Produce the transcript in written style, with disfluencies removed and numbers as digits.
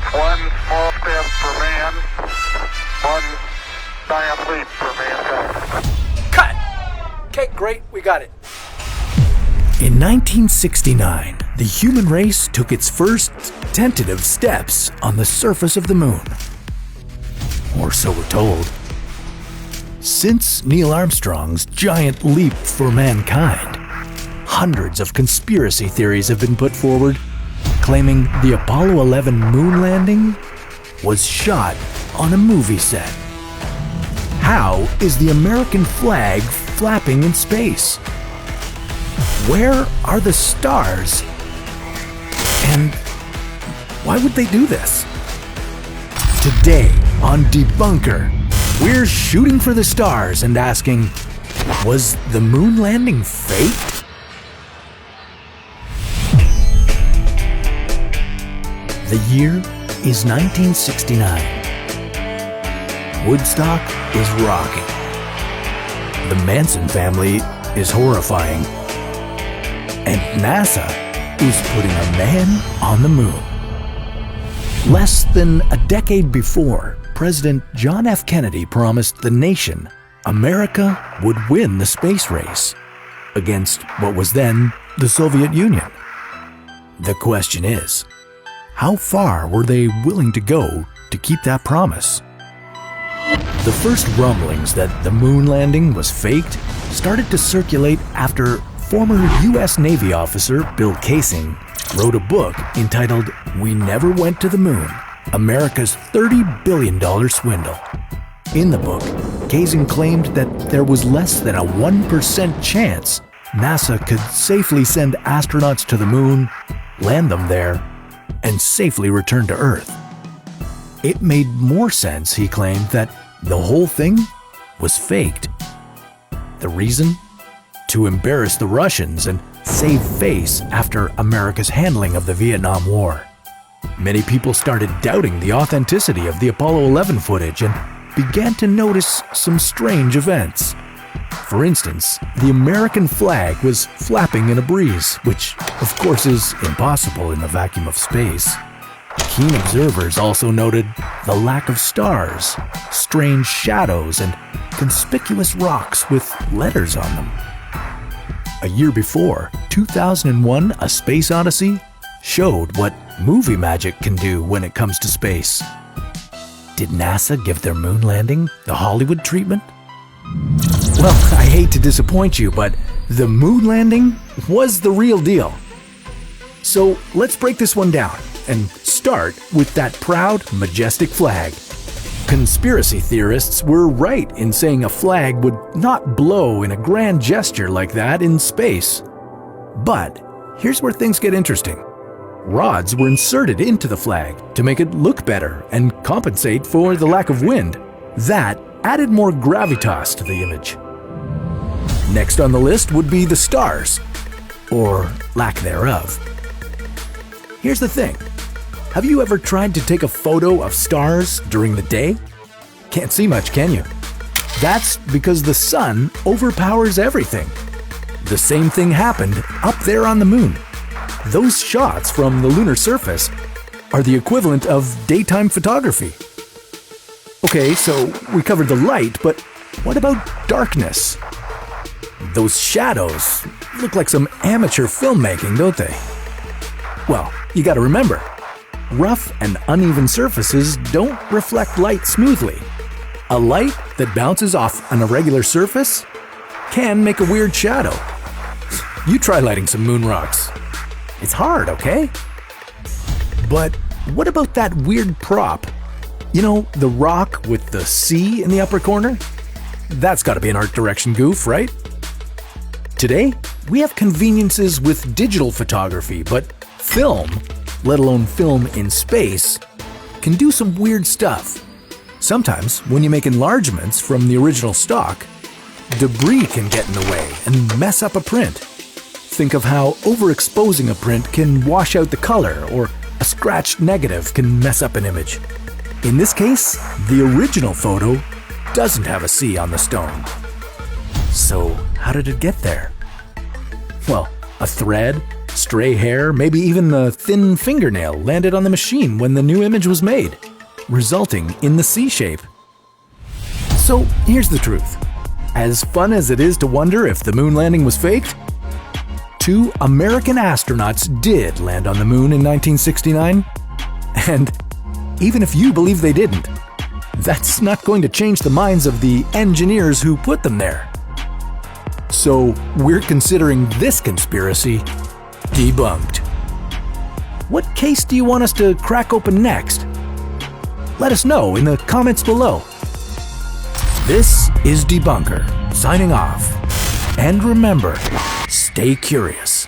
It's one small step for man, one giant leap for mankind. Cut! Okay, great, we got it. In 1969, the human race took its first tentative steps on the surface of the moon. Or so we're told. Since Neil Armstrong's giant leap for mankind, hundreds of conspiracy theories have been put forward, claiming the Apollo 11 moon landing was shot on a movie set. How is the American flag flapping in space? Where are the stars? And why would they do this? Today on Debunker, we're shooting for the stars and asking, was the moon landing faked? The year is 1969. Woodstock is rocking. The Manson family is horrifying. And NASA is putting a man on the moon. Less than a decade before, President John F. Kennedy promised the nation America would win the space race against what was then the Soviet Union. The question is, how far were they willing to go to keep that promise? The first rumblings that the moon landing was faked started to circulate after former U.S. Navy officer Bill Kaysing wrote a book entitled We Never Went to the Moon, America's $30 billion Swindle. In the book, Kaysing claimed that there was less than a 1% chance NASA could safely send astronauts to the moon, land them there, and safely return to Earth. It made more sense, he claimed, that the whole thing was faked. The reason? To embarrass the Russians and save face after America's handling of the Vietnam War. Many people started doubting the authenticity of the Apollo 11 footage and began to notice some strange events. For instance, the American flag was flapping in a breeze, which of course is impossible in the vacuum of space. Keen observers also noted the lack of stars, strange shadows, and conspicuous rocks with letters on them. A year before, 2001: A Space Odyssey showed what movie magic can do when it comes to space. Did NASA give their moon landing the Hollywood treatment? Well, I hate to disappoint you, but the moon landing was the real deal. So let's break this one down and start with that proud, majestic flag. Conspiracy theorists were right in saying a flag would not blow in a grand gesture like that in space. But here's where things get interesting. Rods were inserted into the flag to make it look better and compensate for the lack of wind. That added more gravitas to the image. Next on the list would be the stars, or lack thereof. Here's the thing. Have you ever tried to take a photo of stars during the day? Can't see much, can you? That's because the sun overpowers everything. The same thing happened up there on the moon. Those shots from the lunar surface are the equivalent of daytime photography. Okay, so we covered the light, but what about darkness? Those shadows look like some amateur filmmaking, don't they? Well, you gotta remember, rough and uneven surfaces don't reflect light smoothly. A light that bounces off an irregular surface can make a weird shadow. You try lighting some moon rocks. It's hard, okay? But what about that weird prop? You know, the rock with the C in the upper corner? That's gotta be an art direction goof, right? Today, we have conveniences with digital photography, but film, let alone film in space, can do some weird stuff. Sometimes, when you make enlargements from the original stock, debris can get in the way and mess up a print. Think of how overexposing a print can wash out the color, or a scratched negative can mess up an image. In this case, the original photo doesn't have a C on the stone. So, how did it get there? Well, a thread, Stray hair, maybe even a thin fingernail landed on the machine when the new image was made, resulting in the C shape. So here's the truth. As fun as it is to wonder if the moon landing was faked, 2 American astronauts did land on the moon in 1969. And even if you believe they didn't, that's not going to change the minds of the engineers who put them there. So we're considering this conspiracy debunked. What case do you want us to crack open next? Let us know in the comments below. This is Debunker, signing off. And remember, stay curious.